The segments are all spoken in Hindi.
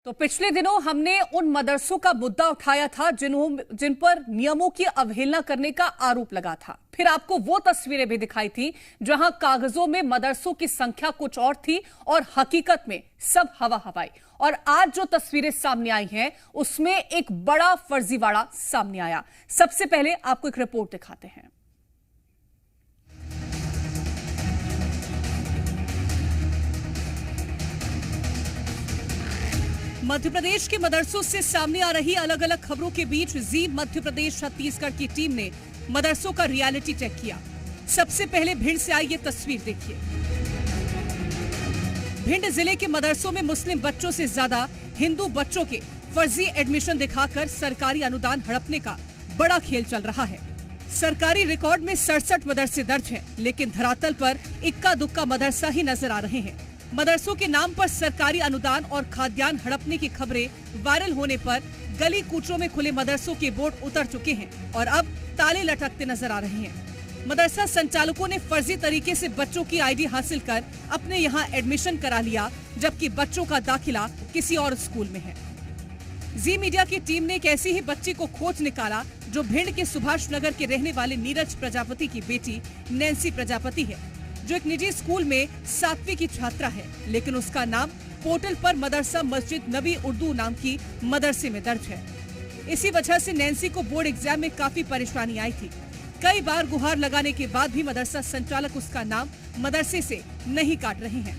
तो पिछले दिनों हमने उन मदरसों का मुद्दा उठाया था जिन पर नियमों की अवहेलना करने का आरोप लगा था। फिर आपको वो तस्वीरें भी दिखाई थी जहां कागजों में मदरसों की संख्या कुछ और थी और हकीकत में सब हवा हवाई। और आज जो तस्वीरें सामने आई हैं उसमें एक बड़ा फर्जीवाड़ा सामने आया। सबसे पहले आपको एक रिपोर्ट दिखाते हैं। मध्य प्रदेश के मदरसों से सामने आ रही अलग अलग खबरों के बीच जी मध्य प्रदेश छत्तीसगढ़ की टीम ने मदरसों का रियलिटी चेक किया। सबसे पहले भिंड से आई ये तस्वीर देखिए। भिंड जिले के मदरसों में मुस्लिम बच्चों से ज्यादा हिंदू बच्चों के फर्जी एडमिशन दिखाकर सरकारी अनुदान हड़पने का बड़ा खेल चल रहा है। सरकारी रिकॉर्ड में 67 मदरसे दर्ज हैं, लेकिन धरातल पर इक्का दुक्का मदरसा ही नजर आ रहे हैं। मदरसों के नाम पर सरकारी अनुदान और खाद्यान्न हड़पने की खबरें वायरल होने पर गली कूचों में खुले मदरसों के बोर्ड उतर चुके हैं और अब ताले लटकते नजर आ रहे हैं। मदरसा संचालकों ने फर्जी तरीके से बच्चों की आईडी हासिल कर अपने यहाँ एडमिशन करा लिया, जबकि बच्चों का दाखिला किसी और स्कूल में है। जी मीडिया की टीम ने एक ऐसी ही बच्ची को खोज निकाला जो भिंड के सुभाष नगर के रहने वाले नीरज प्रजापति की बेटी नैन्सी प्रजापति है, जो एक निजी स्कूल में 7वीं की छात्रा है, लेकिन उसका नाम पोर्टल पर मदरसा मस्जिद नबी उर्दू नाम की मदरसे में दर्ज है। इसी वजह से नैन्सी को बोर्ड एग्जाम में काफी परेशानी आई थी। कई बार गुहार लगाने के बाद भी मदरसा संचालक उसका नाम मदरसे से नहीं काट रहे हैं।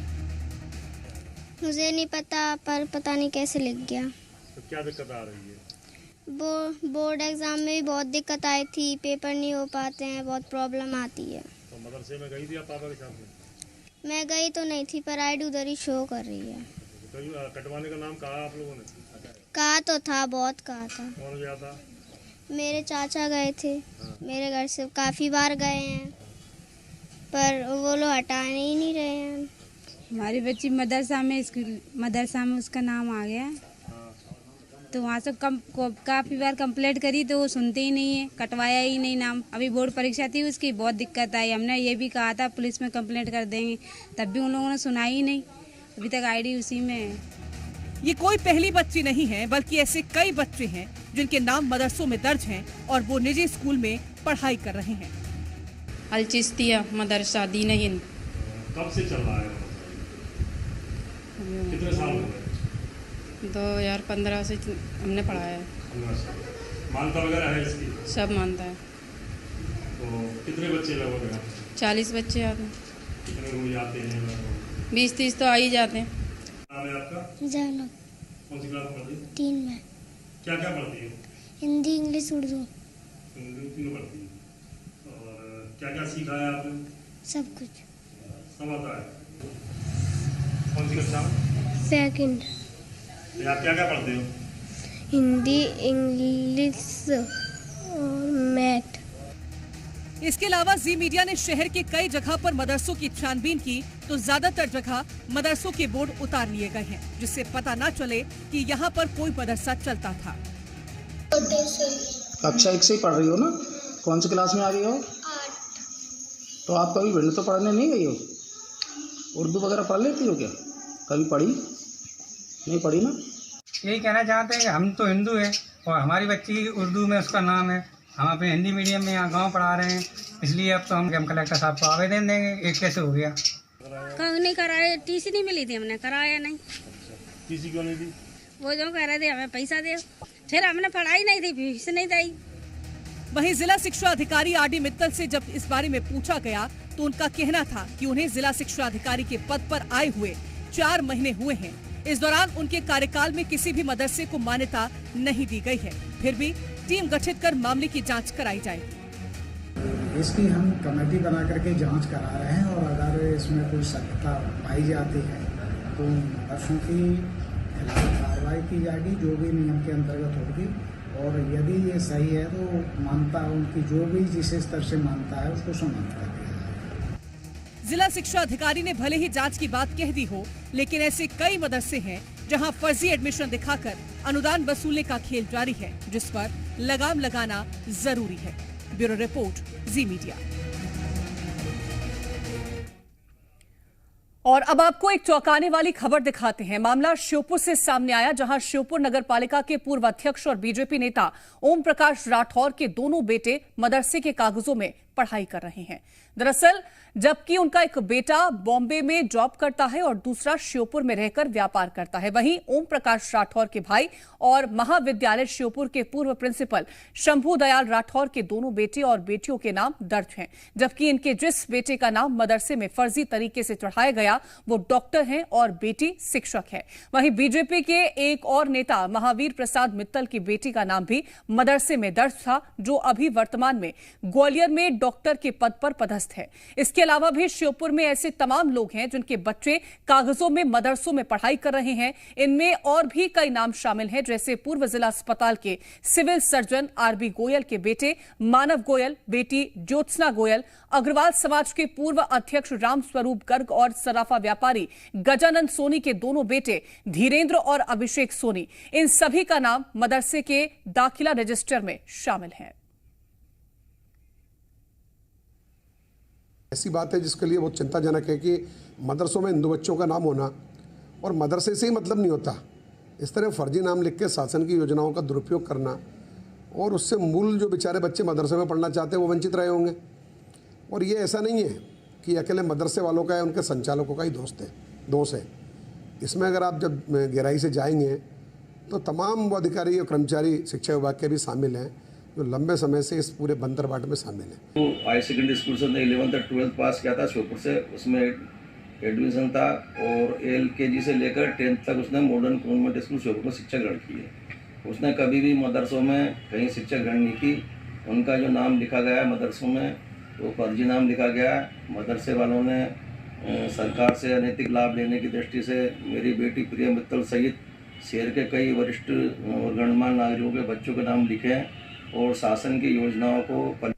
मुझे नहीं पता, पर पता नहीं कैसे लिख गया। तो क्या दिक्कत आ रही है? बोर्ड एग्जाम में भी बहुत दिक्कत आई थी, पेपर नहीं हो पाते हैं, बहुत प्रॉब्लम आती है। तो मदरसे में गई थी आप पापा के साथ? मैं गई तो नहीं थी, पर आईडी उधर ही शो कर रही है। तो कटवाने का नाम कहा आप लोगों ने? कहा तो था, बहुत कहा था। कौन गया था? मेरे चाचा गए थे। मेरे घर से काफी बार गए हैं, पर वो लोग हटाने ही नहीं रहे हैं। हमारी बच्ची मदरसा में उसका नाम आ गया, तो वहाँ से काफ़ी बार कंप्लेंट करी तो वो सुनते ही नहीं है, कटवाया ही नहीं नाम। अभी बोर्ड परीक्षा थी, उसकी बहुत दिक्कत आई। हमने ये भी कहा था पुलिस में कंप्लेंट कर देंगे, तब भी उन लोगों ने सुना ही नहीं। अभी तक आईडी उसी में है। ये कोई पहली बच्ची नहीं है, बल्कि ऐसे कई बच्चे हैं जिनके नाम मदरसों में दर्ज हैं और वो निजी स्कूल में पढ़ाई कर रहे हैं। अलचिस्तिया मदरसा दीन हिंद। कब से चल रहा है? कितने साल हो गए? 2015 से हमने पढ़ाया है। मानता वगैरह है इसकी? सब मानता है। तो कितने बच्चे लगभग हैं? 40 बच्चे आते हैं। कितने रोज आते हैं? 20-30 तो आ ही जाते हैं। नाम है आपका? जानो। कौन सी क्लास में पढ़ती? 3 में। क्या क्या पढ़ती है? हिंदी, इंग्लिश, उर्दू। तीनों पढ़ती है। और क्या क्या सीखा है आपने? सब कुछ। सब आता है। कौन सी कक्षा में? 2nd। आप क्या क्या पढ़ते हो? हिंदी, इंग्लिश और मैथ। इसके अलावा जी मीडिया ने शहर के कई जगह पर मदरसों की छानबीन की तो ज्यादातर जगह मदरसों के बोर्ड उतार लिए गए हैं, जिससे पता न चले कि यहाँ पर कोई मदरसा चलता था। कक्षा 1 से ही पढ़ रही हो ना? कौन सी क्लास में आ रही हो? 8। तो आप कभी भिंड तो पढ़ने नहीं गई हो? उर्दू वगैरह पढ़ लेती हो क्या? कभी पढ़ी नहीं? पढ़ी ना? यही कहना चाहते हैं कि हम तो हिंदू हैं और हमारी बच्ची उर्दू में उसका नाम है। हम अपने हिंदी मीडियम में यहाँ गांव पढ़ा रहे हैं, इसलिए अब तो हम कलेक्टर साहब को आवेदन देंगे। ये कैसे हो गया? नहीं कराया, टीसी नहीं मिली थी, हमने कराया नहीं। टीसी क्यों नहीं दी? वो जो कह रहे थे हमें पैसा दे, फिर हमने पढ़ाई नहीं थी, फीस नहीं दी। वहीं जिला शिक्षा अधिकारी आरडी मित्तल से जब इस बारे में पूछा गया तो उनका कहना था कि उन्हें जिला शिक्षा अधिकारी के पद पर आए हुए 4 महीने हुए हैं। इस दौरान उनके कार्यकाल में किसी भी मदरसे को मान्यता नहीं दी गई है। फिर भी टीम गठित कर मामले की जांच कराई जाएगी। इसकी हम कमेटी बना करके जांच करा रहे हैं और अगर इसमें कोई सत्यता पाई जाती है तो मदरसों की कार्रवाई की जाएगी, जो भी नियम के अंतर्गत होगी। और यदि ये सही है तो मानता उनकी जो भी जिस स्तर से मानता है उसको समाप्त कर दिया जाएगा। जिला शिक्षा अधिकारी ने भले ही जांच की बात कह दी हो, लेकिन ऐसे कई मदरसे हैं जहां फर्जी एडमिशन दिखाकर अनुदान वसूलने का खेल जारी है, जिस पर लगाम लगाना जरूरी है। ब्यूरो रिपोर्ट, जी मीडिया। और अब आपको एक चौंकाने वाली खबर दिखाते हैं। मामला श्योपुर से सामने आया, जहां श्योपुर नगर पालिका के पूर्व अध्यक्ष और बीजेपी नेता ओम प्रकाश राठौर के दोनों बेटे मदरसे के कागजों में पढ़ाई कर रहे हैं। दरअसल जबकि उनका एक बेटा बॉम्बे में जॉब करता है और दूसरा श्योपुर में रहकर व्यापार करता है, वहीं ओम प्रकाश राठौर के भाई और महाविद्यालय श्योपुर के पूर्व प्रिंसिपल शंभू दयाल राठौर के दोनों बेटे और बेटियों के नाम दर्ज हैं। जबकि इनके जिस बेटे का नाम मदरसे में फर्जी तरीके से चढ़ाया गया वो डॉक्टर हैं और बेटी शिक्षक है। वहीं बीजेपी के एक और नेता महावीर प्रसाद मित्तल की बेटी का नाम भी मदरसे में दर्ज था, जो अभी वर्तमान में ग्वालियर में डॉक्टर के पद पर पदस्थ है। इसके अलावा भी श्योपुर में ऐसे तमाम लोग हैं जिनके बच्चे कागजों में मदरसों में पढ़ाई कर रहे हैं। इनमें और भी कई नाम शामिल हैं, जैसे पूर्व जिला अस्पताल के सिविल सर्जन आरबी गोयल के बेटे मानव गोयल, बेटी ज्योत्सना गोयल, अग्रवाल समाज के पूर्व अध्यक्ष राम स्वरूप गर्ग और सराफा व्यापारी गजानंद सोनी के दोनों बेटे धीरेन्द्र और अभिषेक सोनी। इन सभी का नाम मदरसे के दाखिला रजिस्टर में शामिल है। ऐसी बात है जिसके लिए बहुत चिंताजनक है कि मदरसों में हिंदू बच्चों का नाम होना और मदरसे से ही मतलब नहीं होता। इस तरह फर्जी नाम लिख के शासन की योजनाओं का दुरुपयोग करना और उससे मूल जो बेचारे बच्चे मदरसे में पढ़ना चाहते हैं वो वंचित रहे होंगे। और ये ऐसा नहीं है कि अकेले मदरसे वालों का है, उनके संचालकों का ही दोष है। इसमें अगर आप जब गहराई से जाएंगे तो तमाम वो अधिकारी और कर्मचारी शिक्षा विभाग के भी शामिल हैं जो लंबे समय से इस पूरे बंदरबाट में शामिल है। तो हाई सेकेंडरी स्कूल से 11th और 12th पास किया था श्योपुर से, उसमें एडमिशन था और LKG से लेकर 10th तक उसने मॉडर्न कॉन्वेंट स्कूल श्योपुर में शिक्षा ग्रहण की है। उसने कभी भी मदरसों में कहीं शिक्षा ग्रहण नहीं की। उनका जो नाम लिखा गया मदरसों में वो फर्जी नाम लिखा गया। मदरसे वालों ने सरकार से अनैतिक लाभ लेने की दृष्टि से मेरी बेटी प्रिया मित्तल सहित शहर के कई वरिष्ठ और गणमान्य नागरिकों के बच्चों के नाम लिखे हैं और शासन की योजनाओं को।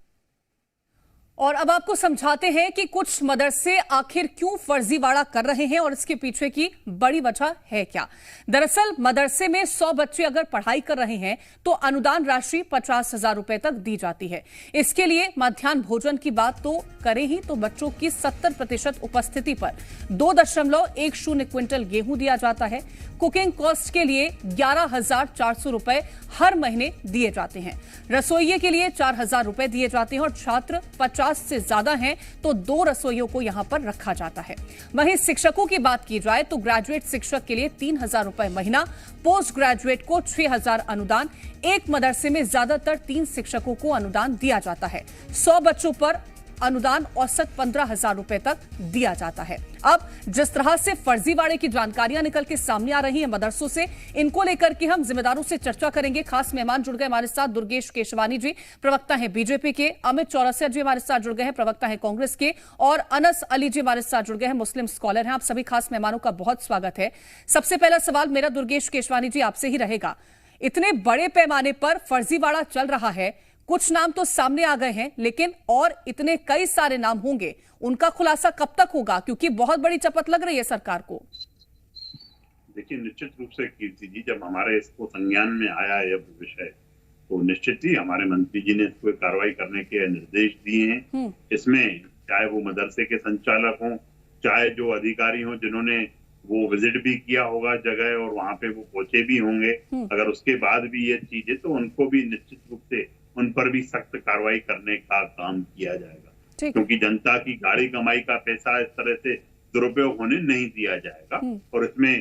और अब आपको समझाते हैं कि कुछ मदरसे आखिर क्यों फर्जीवाड़ा कर रहे हैं और इसके पीछे की बड़ी वजह है क्या। दरअसल मदरसे में 100 बच्चे अगर पढ़ाई कर रहे हैं तो अनुदान राशि 50,000 रुपए तक दी जाती है। इसके लिए मध्याह्न भोजन की बात तो करें ही तो बच्चों की 70% उपस्थिति पर 2.10 क्विंटल गेहूं दिया जाता है। कुकिंग कॉस्ट के लिए 11,400 रुपए हर महीने दिए जाते हैं। रसोइये के लिए 4,000 रुपए दिए जाते हैं और छात्र 50 से ज्यादा हैं तो 2 रसोइयों को यहां पर रखा जाता है। वहीं शिक्षकों की बात की जाए तो ग्रेजुएट शिक्षक के लिए 3,000 रुपए महीना, पोस्ट ग्रेजुएट को 6,000 अनुदान। एक मदरसे में ज्यादातर 3 शिक्षकों को अनुदान दिया जाता है। 100 बच्चों पर अनुदान औसत 15,000 रुपए तक दिया जाता है। अब जिस तरह से फर्जीवाड़े की जानकारियां निकल के सामने आ रही हैं मदरसों से, इनको लेकर के हम जिम्मेदारों से चर्चा करेंगे। खास मेहमान जुड़ गए हमारे साथ, दुर्गेश केशवानी जी प्रवक्ता हैं बीजेपी के, अमित चौरसिया जी हमारे साथ जुड़ गए हैं प्रवक्ता हैं कांग्रेस के, और अनस अली जी हमारे साथ जुड़ गए हैं मुस्लिम स्कॉलर हैं। आप सभी खास मेहमानों का बहुत स्वागत है। सबसे पहला सवाल मेरा दुर्गेश केशवानी जी आपसे ही रहेगा। इतने बड़े पैमाने पर फर्जीवाड़ा चल रहा है, कुछ नाम तो सामने आ गए हैं लेकिन और इतने कई सारे नाम होंगे, उनका खुलासा कब तक होगा, क्योंकि बहुत बड़ी चपत लग रही है सरकार को। देखिए, निश्चित रूप से कीर्ति जी, जब हमारे इसको संज्ञान में आया यह विषय तो निश्चित ही हमारे मंत्री जी ने इसको कार्रवाई करने के निर्देश दिए हैं। इसमें चाहे वो मदरसे के संचालक हों, चाहे जो अधिकारी हों जिन्होंने वो विजिट भी किया होगा जगह और वहां पे वो पहुंचे भी होंगे, अगर उसके बाद भी ये चीज है तो उनको भी निश्चित रूप से उन पर भी सख्त कार्रवाई करने का काम किया जाएगा, क्योंकि जनता की गाड़ी कमाई का पैसा इस तरह से दुरुपयोग होने नहीं दिया जाएगा। और इसमें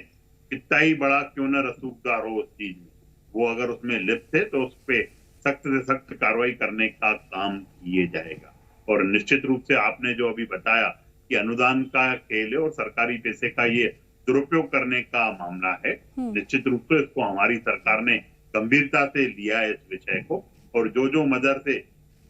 कितना ही बड़ा क्यों न रसूखदार हो उस चीज में, वो अगर उसमें लिप्त है तो उस पर सख्त से सख्त कार्रवाई करने का काम किए जाएगा। और निश्चित रूप से आपने जो अभी बताया कि अनुदान का खेल है और सरकारी पैसे का ये दुरुपयोग करने का मामला है, निश्चित रूप से इसको हमारी सरकार ने गंभीरता से लिया है इस विषय को। और जो मदरसे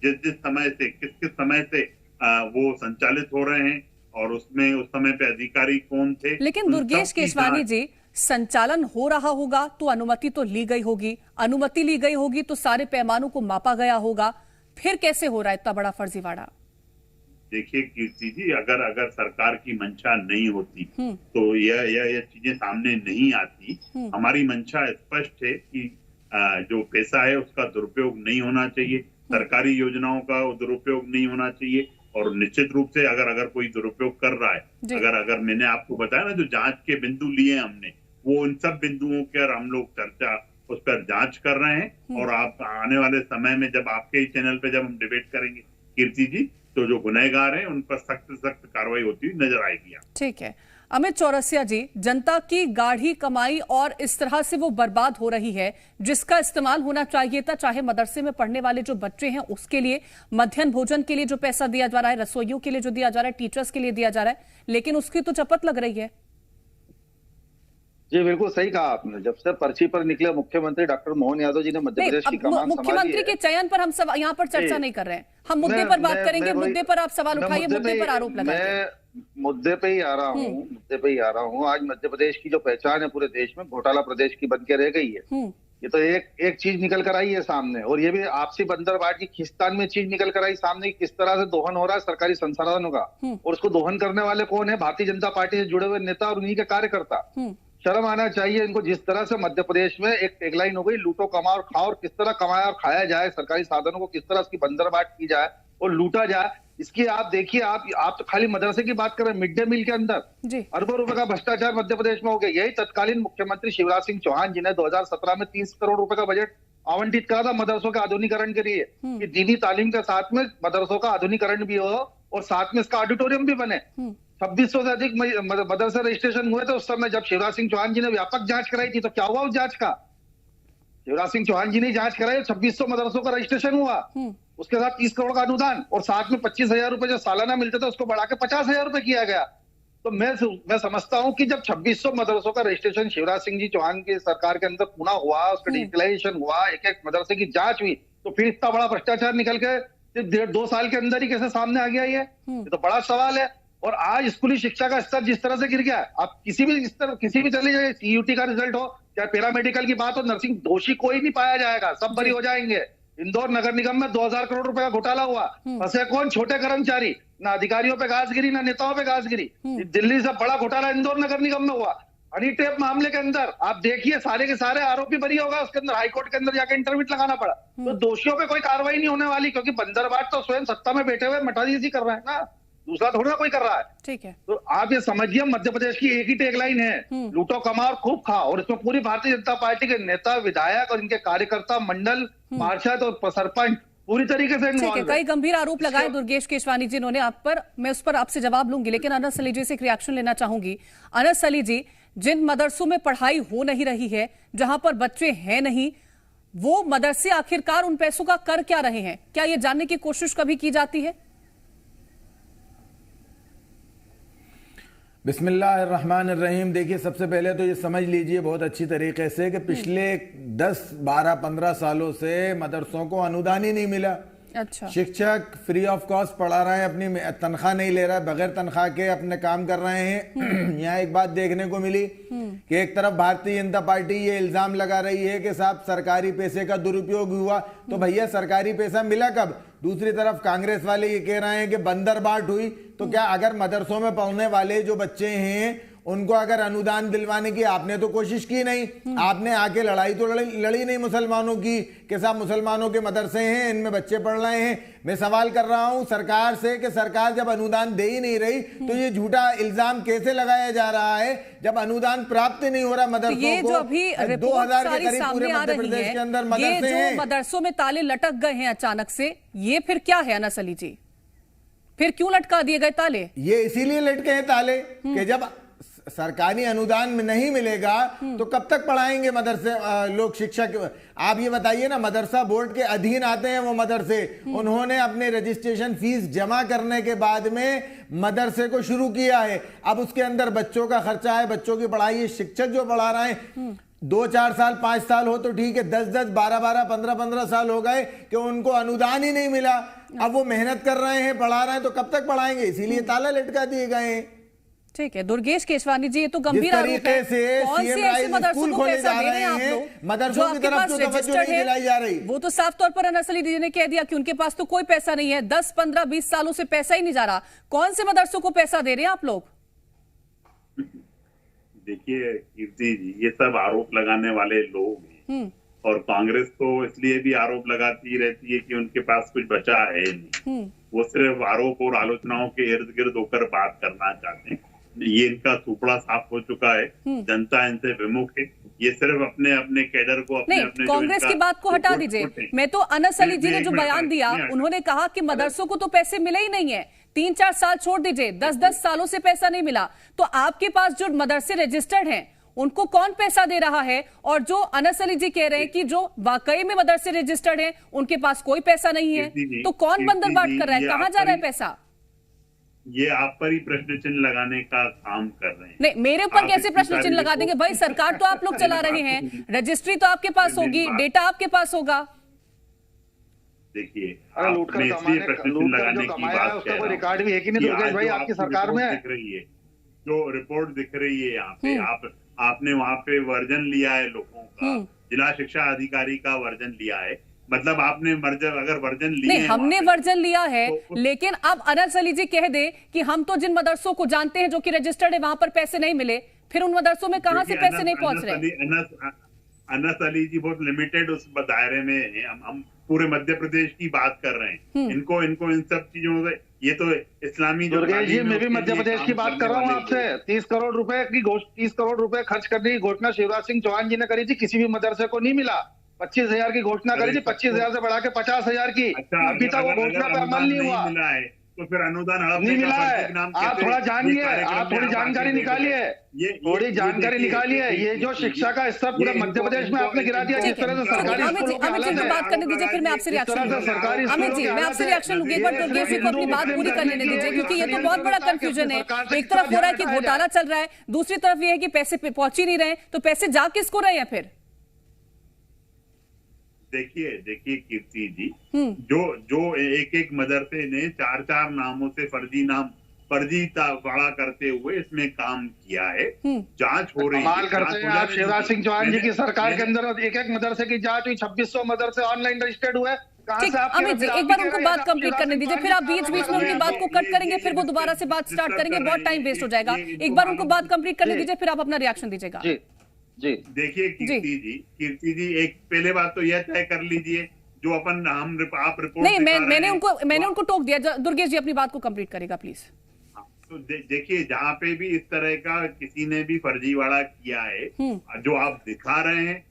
जिस समय से किस समय से वो संचालित हो रहे हैं और उसमें उस समय पे अधिकारी कौन थे। लेकिन दुर्गेश केशवानी जी, संचालन हो रहा होगा तो अनुमति तो ली गई होगी, अनुमति ली गई होगी तो सारे पैमानों को मापा गया होगा, फिर कैसे हो रहा है इतना बड़ा फर्जीवाड़ा। देखिए कीर्ति जी, अगर सरकार की मंशा नहीं होती तो यह चीजें सामने नहीं आती। हमारी मंशा स्पष्ट है कि जो पैसा है उसका दुरुपयोग नहीं होना चाहिए, सरकारी योजनाओं का दुरुपयोग नहीं होना चाहिए। और निश्चित रूप से अगर कोई दुरुपयोग कर रहा है, अगर मैंने आपको बताया ना, जो जांच के बिंदु लिए हमने, वो उन सब बिंदुओं पर हम लोग चर्चा उस पर जांच कर रहे हैं। और आप आने वाले समय में जब आपके ही चैनल पे जब हम डिबेट करेंगे कीर्ति जी, तो जो गुनहगार हैं उन पर सख्त कार्रवाई होती हुई नजर आएगी। ठीक है अमित चौरसिया जी, जनता की गाढ़ी कमाई और इस तरह से वो बर्बाद हो रही है, जिसका इस्तेमाल होना चाहिए था, चाहे मदरसे में पढ़ने वाले जो बच्चे हैं उसके लिए, मध्याह्न भोजन के लिए जो पैसा दिया जा रहा है, रसोइयों के लिए जो दिया जा रहा है, टीचर्स के लिए दिया जा रहा है, लेकिन उसकी तो चपत लग रही है। जी बिल्कुल सही कहा आपने। जब से पर्ची पर निकले मुख्यमंत्री डॉक्टर मोहन यादव जी ने मध्य प्रदेश की कमान संभाली है। मुख्यमंत्री के चयन पर हम सब यहाँ पर चर्चा नहीं कर रहे हैं, हम मुद्दे पर बात करेंगे। मुद्दे पर आप सवाल उठाइए, मुद्दे पर आरोप लगाइए। मुद्दे पे ही आ रहा हूँ। आज मध्य प्रदेश की जो पहचान है पूरे देश में, घोटाला प्रदेश की बन के रह गई है। ये तो एक चीज निकल कर आई है सामने, और ये भी आपसी बंदरबाट की खिस्तान में चीज निकल कर आई सामने, किस तरह से दोहन हो रहा है सरकारी संसाधनों का, और उसको दोहन करने वाले कौन है? भारतीय जनता पार्टी से जुड़े हुए नेता और उन्हीं के कार्यकर्ता। शर्म आना चाहिए इनको। जिस तरह से मध्य प्रदेश में एक टैगलाइन हो गई, लूटो कमाओ और खाओ, और किस तरह कमाया और खाया जाए, सरकारी साधनों को किस तरह उसकी बंदरबाट की जाए और लूटा जाए, इसकी आप देखिए। आप तो खाली मदरसे की बात कर रहे हैं, मिड डे मील के अंदर अरबों रुपए का भ्रष्टाचार मध्य प्रदेश में हो गया। यही तत्कालीन मुख्यमंत्री शिवराज सिंह चौहान जी ने 2017 में 30 करोड़ रुपए का बजट आवंटित करा था मदरसों के आधुनिकीकरण के लिए, कि दीनी तालीम के साथ में मदरसों का आधुनिकीकरण भी हो और साथ में इसका ऑडिटोरियम भी बने। 2600 से अधिक मदरसे रजिस्ट्रेशन हुए थे उस समय, जब शिवराज सिंह चौहान जी ने व्यापक जांच कराई थी। तो क्या हुआ उस जांच का? शिवराज सिंह चौहान जी ने जांच कराई, 2600 मदरसों का रजिस्ट्रेशन हुआ, उसके साथ 30 करोड़ का अनुदान, और साथ में 25,000 रुपए जो सालाना मिलते थे उसको बढ़ा के 50,000 रुपए किया गया। तो मैं समझता हूं कि जब 2600 मदरसों का रजिस्ट्रेशन शिवराज सिंह जी चौहान की सरकार के अंदर पुनः हुआ, उसका डिजिटलाइजेशन हुआ, एक मदरसे की जांच हुई, तो फिर इतना बड़ा भ्रष्टाचार निकल के 1.5-2 साल के अंदर ही कैसे सामने आ गया? ये तो बड़ा सवाल है। और आज स्कूली शिक्षा का स्तर जिस तरह से गिर गया है, आप किसी भी चले जाइए, सीयूटी का रिजल्ट हो, चाहे पैरामेडिकल की बात हो, नर्सिंग, दोषी कोई नहीं पाया जाएगा, सब बरी हो जाएंगे। इंदौर नगर निगम में 2000 करोड़ रुपए का घोटाला हुआ, फंसे कौन? छोटे कर्मचारी। ना अधिकारियों पे घास गिरी, ना नेताओं पे घास गिरी। दिल्ली से बड़ा घोटाला इंदौर नगर निगम में हुआ। हनी टेप मामले के अंदर आप देखिए, सारे के सारे आरोपी बरी होगा, उसके अंदर हाईकोर्ट के अंदर जाकर इंटरव्यू लगाना पड़ा। तो दोषियों पे कोई कार्रवाई नहीं होने वाली, क्योंकि बंदरबाट तो स्वयं सत्ता में बैठे हुए मठाधीश कर रहे हैं ना, दूसरा थोड़ा ना कोई कर रहा है। ठीक है, तो आप ये समझिए, मध्य प्रदेश की एक ही टैगलाइन है, लूटो कमाओ और खूब खाओ, और इसमें पूरी भारतीय जनता पार्टी के नेता, विधायक और इनके कार्यकर्ता, मंडल, पार्षद और सरपंच पूरी तरीके से इन्वॉल्व है। कई गंभीर आरोप लगाए दुर्गेश केशवानी जी इन्होंने आप पर, मैं उस पर आपसे जवाब लूंगी, लेकिन अनस अली जी से एक रिएक्शन लेना चाहूंगी। अनस अली जी, जिन मदरसों में पढ़ाई हो नहीं रही है, जहां पर बच्चे हैं नहीं, वो मदरसे आखिरकार उन पैसों का कर क्या रहे हैं? क्या ये जानने की कोशिश कभी की जाती है? बिस्मिल्लाहिर्रहमानिर्रहीम। देखिए, सबसे पहले तो ये समझ लीजिए बहुत अच्छी तरीके से कि पिछले 10, 12, 15 सालों से मदरसों को अनुदान ही नहीं मिला। अच्छा। शिक्षक फ्री ऑफ कॉस्ट पढ़ा रहे हैं, अपनी तनख्वाह नहीं ले रहा है, बगैर तनख्वाह के अपने काम कर रहे हैं। यहाँ एक बात देखने को मिली कि एक तरफ भारतीय जनता पार्टी ये इल्जाम लगा रही है कि साहब सरकारी पैसे का दुरुपयोग हुआ, तो भैया सरकारी पैसा मिला कब? दूसरी तरफ कांग्रेस वाले ये कह रहे हैं कि बंदरबाट हुई। तो क्या अगर मदरसों में पढ़ने वाले जो बच्चे हैं उनको अगर अनुदान दिलवाने की आपने तो कोशिश की नहीं, आपने आके लड़ाई तो लड़ी नहीं मुसलमानों की कि साहब मुसलमानों के मदरसे हैं, इनमें बच्चे पढ़ रहे हैं। मैं सवाल कर रहा हूं सरकार से कि सरकार जब अनुदान दे ही नहीं रही तो ये झूठा इल्जाम कैसे लगाया जा रहा है जब अनुदान प्राप्त नहीं हो रहा मदरसों को? ये जो अभी 2000 के करीब पूरे मध्य प्रदेश के अंदर मदरसे हैं, मदरसों में ताले लटक गए हैं अचानक से, ये फिर क्या है अनस अली जी? फिर क्यों लटका दिए गए ताले? ये इसीलिए लटके हैं ताले कि जब सरकारी अनुदान में नहीं मिलेगा तो कब तक पढ़ाएंगे मदरसे लोग? शिक्षक, आप ये बताइए ना, मदरसा बोर्ड के अधीन आते हैं वो मदरसे, उन्होंने अपने रजिस्ट्रेशन फीस जमा करने के बाद में मदरसे को शुरू किया है। अब उसके अंदर बच्चों का खर्चा है, बच्चों की पढ़ाई है, शिक्षक जो पढ़ा रहे हैं 2-4 साल 5 साल हो तो ठीक है, 10-10, 12-12, 15-15 साल हो गए कि उनको अनुदान ही नहीं मिला। अब वो मेहनत कर रहे हैं, पढ़ा रहे हैं, तो कब तक पढ़ाएंगे? इसीलिए ताला लटका दिए गए हैं। ठीक है, दुर्गेश केशवानी जी, ये तो गंभीर आरोप है। कौन से ऐसे मदरसों को पैसा दे रहे हैं आप लोग, मदरसों की तरफ तो तवज्जो नहीं दिलाई जा रही? वो तो साफ तौर पर अनस अली जी ने कह दिया कि उनके पास तो कोई पैसा नहीं है, 10, 15, 20 सालों से पैसा ही नहीं जा रहा। कौन से मदरसों को पैसा दे रहे हैं आप लोग? देखिए कीर्ति जी, ये सब आरोप लगाने वाले लोग हैं, और कांग्रेस तो इसलिए भी आरोप लगाती रहती है कि उनके पास कुछ बचा है नहीं। वो सिर्फ आरोप और आलोचनाओं के इर्द गिर्द होकर बात करना चाहते हैं। ये इनका सुपड़ा साफ हो चुका है, जनता इनसे विमुख है। ये सिर्फ अपने अपने कैडर को अपने अपने कांग्रेस की बात को हटा दीजिए। मैं तो अनस अली जी ने जो बयान दिया, उन्होंने कहा कि मदरसों को तो पैसे मिले ही नहीं है, 3-4 साल छोड़ दीजिए, 10-10 सालों से पैसा नहीं मिला। तो आपके पास जो मदरसे रजिस्टर्ड हैं उनको कौन पैसा दे रहा है? और जो अनस अली जी कह रहे हैं कि जो वाकई में मदरसे रजिस्टर्ड हैं उनके पास कोई पैसा नहीं है, तो कौन बंदरबाट कर रहा है? कहां जा रहा है पैसा? ये आप पर ही प्रश्न चिन्ह लगाने का काम कर रहे हैं। नहीं, मेरे ऊपर कैसे प्रश्न चिन्ह लगा देंगे भाई? सरकार तो आप लोग चला रहे हैं, रजिस्ट्री तो आपके पास होगी, डेटा आपके पास होगा। देखिए, आपने इसलिए प्रश्न चिन्ह लगाने की बात कह रहा हूं, रिकॉर्ड भी है कि नहीं दुर्गेश भाई आपकी सरकार में? दिख रही है, जो रिपोर्ट दिख रही है यहाँ पे, आपने वहाँ पे वर्जन लिया है लोगों का, जिला शिक्षा अधिकारी का वर्जन लिया है, मतलब आपने अगर वर्जन लिए नहीं, हमने वर्जन लिया है तो लेकिन अब अनस अली जी कह दे कि हम तो जिन मदरसों को जानते हैं जो कि रजिस्टर्ड है वहां पर पैसे नहीं मिले, फिर उन मदरसों में कहां से पैसे नहीं पहुंच रहे? अनस अली जी बहुत लिमिटेड उस दायरे में है। हम पूरे मध्य प्रदेश की बात कर रहे हैं। इनको इन सब चीजों से, ये तो इस्लामी दुर्गेश जी, मैं भी मध्य प्रदेश की बात कर रहा हूँ आपसे। 30 करोड़ रुपए खर्च करने की घोषणा शिवराज सिंह चौहान जी ने करी थी, किसी भी मदरसे को नहीं मिला। 25,000 की घोषणा करी थी, 25,000 से बढ़ा के 50,000 की। अभी तक वो घोषणा पे अमल नहीं हुआ है, तो फिर अनुदान नहीं मिला है। आप थोड़ा जानिए, आप थोड़ी जानकारी निकालिए, थोड़ी जानकारी निकालिए। ये जो शिक्षा का स्तर पूरे मध्य प्रदेश में आपने गिरा दिया, जिस तरह से सरकारी अमित जी को बात करने दीजिए, फिर मैं आपसे रिएक्शन लूंगी। अमित जी, मैं आपसे रिएक्शन लूंगी। एक बार दुर्गेश जी को अपनी बात पूरी कर लेने दीजिए, क्योंकि ये तो बहुत बड़ा कंफ्यूजन है। एक तरफ हो रहा है कि घोटाला चल रहा है, दूसरी तरफ ये है कि पैसे पहुंच ही नहीं रहे, तो पैसे जा किसको रहे हैं फिर? देखिए कीर्ति जी, जो एक मदरसे ने 4 नामों से फर्जी वाड़ा करते हुए इसमें काम किया है, जांच हो रही है। करते हैं आप शिवराज सिंह चौहान जी की सरकार के अंदर एक मदरसे की जांच हुई, 2600 मदरसे ऑनलाइन रजिस्टर्ड हुए। ठीक, अमित जी एक बार उनको बात कंप्लीट करने दीजिए, फिर आप बीच में उनकी बात को कट करेंगे, फिर वो दोबारा से बात स्टार्ट करेंगे, बहुत टाइम वेस्ट हो जाएगा। एक बार उनको बात कंप्लीट करने दीजिए, फिर आप अपना रिएक्शन दीजिएगा। जी देखिए कीर्ति जी, एक पहले बात तो यह तय कर लीजिए जो आप रिपोर्ट नहीं, मैंने उनको टोक दिया। दुर्गेश जी अपनी बात को कंप्लीट करेगा प्लीज। तो देखिए, जहाँ पे भी इस तरह का किसी ने भी फर्जीवाड़ा किया है, जो आप दिखा रहे हैं,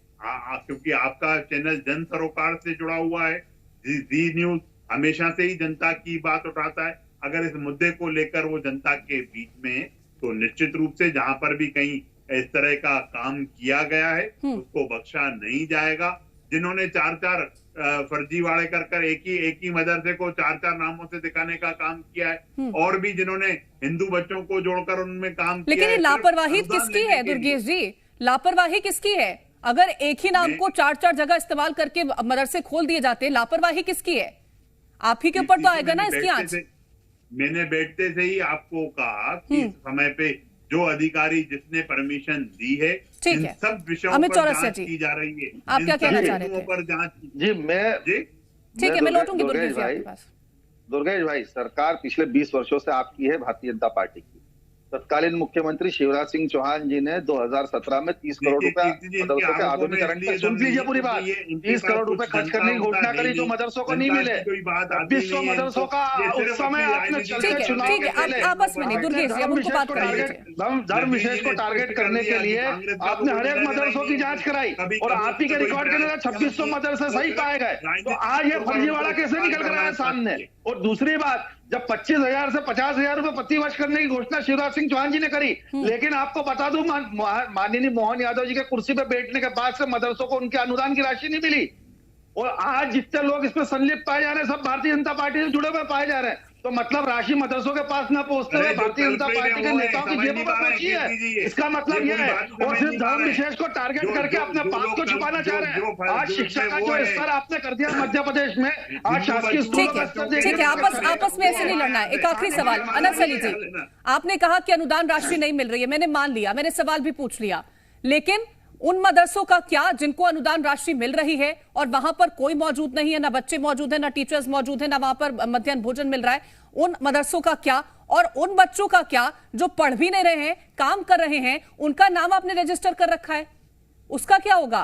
क्योंकि आपका चैनल जन सरोकार से जुड़ा हुआ है, जी न्यूज हमेशा से ही जनता की बात उठाता है। अगर इस मुद्दे को लेकर वो जनता के बीच में है, तो निश्चित रूप से जहाँ पर भी कहीं इस तरह का काम किया गया है उसको बख्शा नहीं जाएगा। जिन्होंने 4 फर्जीवाड़े कर एक ही मदरसे को 4 नामों से दिखाने का काम किया है, और भी जिन्होंने हिंदू बच्चों को जोड़कर उनमें काम किया है। लेकिन ये लापरवाही किसकी है दुर्गेश जी? लापरवाही किसकी है? अगर एक ही नाम को 4 जगह इस्तेमाल करके मदरसे खोल दिए जाते, लापरवाही किसकी है? आप ही के ऊपर तो आएगा ना इसकी आंच। मैंने बैठते से ही आपको कहा कि समय पे जो अधिकारी जिसने परमिशन दी है, इन सब विषयों पर जांच की जा रही है। आप क्या कहना चाह रहे थे? पर जांच ठीक है, मैं लौटूंगी दुर्गेश जी आपके पास। दुर्गेश भाई, सरकार पिछले 20 वर्षों से आपकी है, भारतीय जनता पार्टी की। तत्कालीन मुख्यमंत्री शिवराज सिंह चौहान जी ने 2017 में 30 करोड़ रुपए मदरसों के आधुनिकीकरण पे, सुन लीजिए पूरी बात, 30 करोड़ रुपए खर्च करने की घोषणा करी जो मदरसों को नहीं मिले। 2600 मदरसों का उस समय आपने चलते चुनाव के आपस में नहीं, दुर्गेश जी अब उनको बात करिए। धर्म विशेष को टारगेट करने के लिए आपने हर एक मदरसों की जांच कराई, और आप ही के रिकॉर्ड के अंदर 2600 मदरसे सही पाए गए। तो आज ये फर्जीवाड़ा कैसे निकल कर आया सामने? और दूसरी बात, जब 25,000 से 50,000 रुपए प्रति वर्ष करने की घोषणा शिवराज सिंह चौहान जी ने करी, लेकिन आपको बता दूं माननीय मोहन यादव जी के कुर्सी पे बैठने के बाद से मदरसों को उनके अनुदान की राशि नहीं मिली। और आज जितने लोग इसमें संलिप्त पाए जा रहे हैं, सब भारतीय जनता पार्टी से जुड़े हुए पाए जा रहे हैं। तो मतलब राशि मदरसों के पास न पहुंचते हुए भारतीय जनता पार्टी के नेताओं की जेबों में पहुंची है। इसका मतलब यह है, और सिर्फ धर्म विशेष को टारगेट करके अपने पाप को छुपाना चाह रहे हैं। आज शिक्षा का जो स्तर आपने कर दिया मध्य प्रदेश में, आज शासकीय स्कूलों का स्तर देखिए। ठीक है, आपस में ऐसे नहीं लड़ना है। एक आखिरी सवाल, अनस अली जी, आपने कहा कि अनुदान राशि नहीं मिल रही है, मैंने मान लिया, मैंने सवाल भी पूछ लिया, लेकिन उन मदरसों का क्या जिनको अनुदान राशि मिल रही है और वहां पर कोई मौजूद नहीं है, ना बच्चे मौजूद है, ना टीचर्स मौजूद है, ना वहां पर मध्याह्न भोजन मिल रहा है, उन मदरसों का क्या? और उन बच्चों का क्या जो पढ़ भी नहीं रहे हैं, काम कर रहे हैं, उनका नाम आपने रजिस्टर कर रखा है, उसका क्या होगा?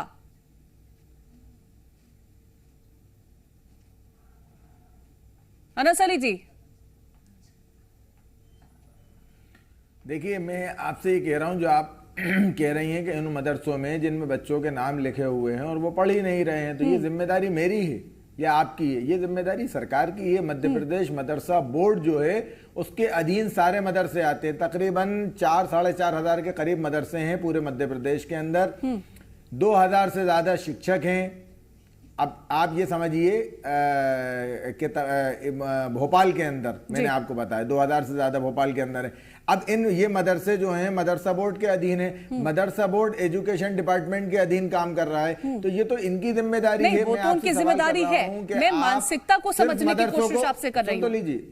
अनस अली जी, देखिए मैं आपसे ये कह रहा हूं, जो आप कह रही हैं कि इन मदरसों में जिनमें बच्चों के नाम लिखे हुए हैं और वो पढ़ ही नहीं रहे हैं, तो ये जिम्मेदारी मेरी है या आपकी है? ये जिम्मेदारी सरकार की है। मध्य प्रदेश मदरसा बोर्ड जो है उसके अधीन सारे मदरसे आते हैं। तकरीबन 4-4.5 हजार के करीब मदरसे हैं पूरे मध्य प्रदेश के अंदर। 2000 से ज्यादा शिक्षक हैं। अब आप ये समझिए कि भोपाल के अंदर मैंने आपको बताया 2000 से ज्यादा भोपाल के अंदर है। अब ये मदरसे जो हैं मदरसा बोर्ड के अधीन है। मदरसा बोर्ड एजुकेशन डिपार्टमेंट के अधीन काम कर रहा है, तो ये तो इनकी जिम्मेदारी है। वो तो उनकी जिम्मेदारी है। मैं मानसिकता को समझने की कोशिश आपसे कर रही हूं। तो लीजिए,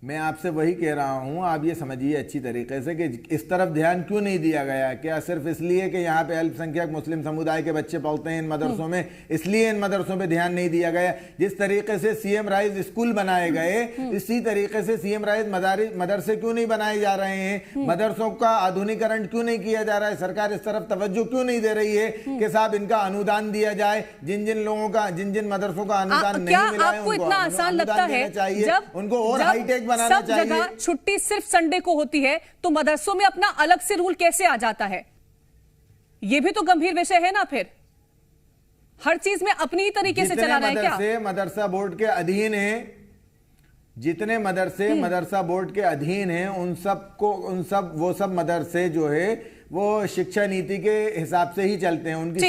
मैं आपसे वही कह रहा हूं, आप ये समझिए अच्छी तरीके से कि इस तरफ ध्यान क्यों नहीं दिया गया। क्या सिर्फ इसलिए कि यहाँ पे अल्पसंख्यक मुस्लिम समुदाय के बच्चे पढ़ते हैं इन मदरसों में, इसलिए इन मदरसों पे ध्यान नहीं दिया गया? जिस तरीके से सीएम राइज स्कूल बनाए गए, इसी तरीके से सीएम राइज मदरसे क्यों नहीं बनाए जा रहे हैं? मदरसों का आधुनिकीकरण क्यों नहीं किया जा रहा है? सरकार इस तरफ तवज्जो क्यों नहीं दे रही है कि साहब इनका अनुदान दिया जाए? जिन जिन मदरसों का अनुदान नहीं मिला है, आपको इतना आसान लगता है जब उनको और हाईटेक सब जगह छुट्टी सिर्फ संडे को होती है, तो मदरसों में अपना अलग से रूल कैसे आ जाता है? यह भी तो गंभीर विषय है ना। फिर हर चीज में अपनी तरीके से चला रहा है क्या? मदरसा बोर्ड के अधीन है, जितने मदरसे मदरसा बोर्ड के अधीन हैं, वो सब मदरसे जो है वो शिक्षा नीति के हिसाब से ही चलते हैं। उनकी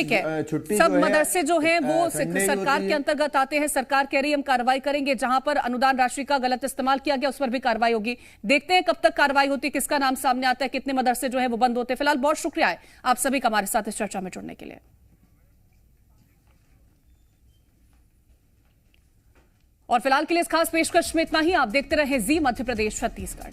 छुट्टी सब मदरसे जो हैं वो सरकार के अंतर्गत आते हैं। सरकार कह रही है हम कार्रवाई करेंगे, जहां पर अनुदान राशि का गलत इस्तेमाल किया गया उस पर भी कार्रवाई होगी। देखते हैं कब तक कार्रवाई होती है, किसका नाम सामने आता है, कितने मदरसे जो है वो बंद होते हैं। फिलहाल बहुत शुक्रिया है आप सभी का हमारे साथ इस चर्चा में जुड़ने के लिए। और फिलहाल के लिए इस खास पेशकश में इतना ही। आप देखते रहे जी मध्य प्रदेश छत्तीसगढ़।